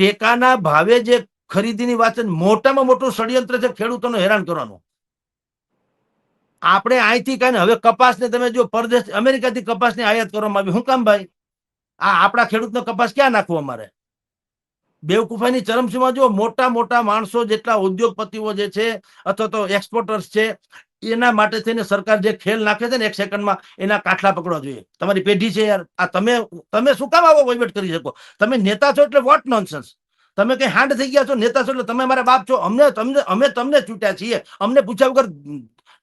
ટેકાના ભાવે જે ખરીદીની વાત છે, મોટામાં મોટું ષડયંત્ર છે ખેડૂતોને હેરાન કરવાનું. આપણે અહીંથી કઈ હવે કપાસને તમે જો પરદેશ અમેરિકાથી કપાસની આયાત કરવામાં આવી, શું કામ ભાઈ? આ આપણા ખેડૂતનો કપાસ ક્યાં નાખવો અમારે? બેવકૂફાની ચરમસીમા જો. મોટા મોટા માણસો જેટલા ઉદ્યોગપતિઓ જે છે અથવા તો એક્સપોર્ટર્સ છે, એના માટે થઈને સરકાર જે ખેલ નાખે છે ને એક સેકન્ડમાં, એના કાઠલા પકડવા જોઈએ. તમારી પેઢી છે યાર, આ તમે શું કામ આવો વહીવટ કરી શકો? તમે નેતા છો એટલે વોટ નોનસેન્સ. તમે કઈ હાંડ થઈ ગયા છો, નેતા છો એટલે તમે મારા બાપ છો. અમે તમને ચૂંટ્યા છીએ, અમને પૂછ્યા વગર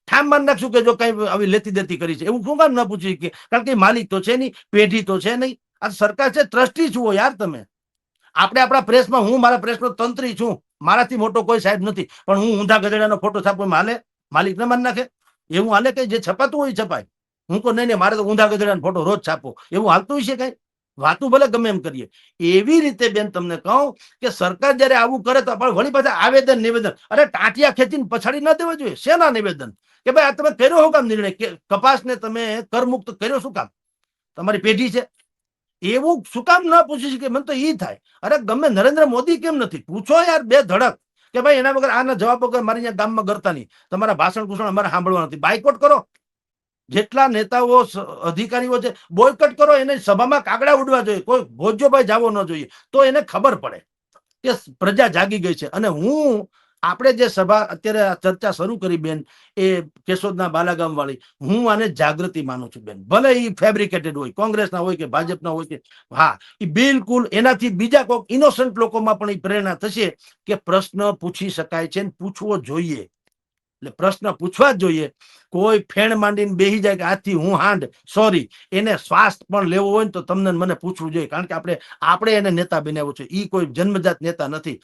ઠામ માન નાખશું કે જો કઈ આવી લેતી દેતી કરી છે, એવું શું કામ ના પૂછી કે? કારણ કે માલિક તો છે નહીં, પેઢી તો છે નહીં. આ સરકાર છે, ટ્રસ્ટી છો યાર તમે. આપણે આપણા પ્રેસમાં, હું મારા પ્રેસનો તંત્રી છું, મારાથી મોટો કોઈ સાહેબ નથી, પણ હું ઊંધા ગધેડાનો ફોટો છાપવામાં હાલે? માલિક ને માન નાખે એવું હાલે? કે જે છપાતું હોય છપાય. હું તો નહીં, મારે તો ઊંધા ગધેડાનો ફોટો રોજ છાપો, એવું હાલતું છે કઈ? વાતું ભલે ગમે એમ કરીએ. એવી રીતે બેન તમને કહું કે સરકાર જયારે આવું કરે તો વળી પાછા આવેદન નિવેદન. અરે ટાંટિયા ખેંચીને પછાડી ના દેવા જોઈએ. શેના નિવેદન? કે ભાઈ આ તમે કર્યો શું કામ નિર્ણય? કે કપાસને તમે કરમુક્ત કર્યો શું કામ? તમારી પેઢી છે એવું શું કામ ના પૂછી શકે? મને તો ઈ થાય, અરે ગમે નરેન્દ્ર મોદી કેમ નથી? પૂછો યાર બે ધડક કે ભાઈ એના વગર આના જવાબ વગર મારી અહીંયા ગામમાં કરતા નહીં. તમારા ભાષણ કુષણ અમારે સાંભળવા નથી. બાયકોટ કરો. જેટલા નેતાઓ અધિકારીઓ છે બોયકટ કરો. એને સભામાં કાગડા ઉડવા જોઈએ. કોઈ ભોજોભાઈ જાવો ન જોઈએ. તો એને ખબર પડે કે પ્રજા જાગી ગઈ છે. અને આપણે જે સભા અત્યારે ચર્ચા શરૂ કરી બેન, એ કેશોદના બાલાગામ વાળી, હું આને જાગૃતિ માનું છું બેન. ભલે એ ફેબ્રિકેટેડ હોય, કોંગ્રેસના હોય કે ભાજપના હોય કે, હા એ બિલકુલ એનાથી બીજા કોઈ ઇનોસન્ટ લોકોમાં પણ એ પ્રેરણા થશે કે પ્રશ્ન પૂછી શકાય છે ને પૂછવો જોઈએ. એટલે પ્રશ્ન પૂછવા જ જોઈએ. કોઈ ફેણ માંડીને બેસી જાય કે આથી હું હાંડ, સોરી, એને શ્વાસ પણ લેવો હોય ને તો તમને મને પૂછવું જોઈએ. કારણ કે આપણે એને નેતા બનાવ્યો છે. એ કોઈ જન્મજાત નેતા નથી.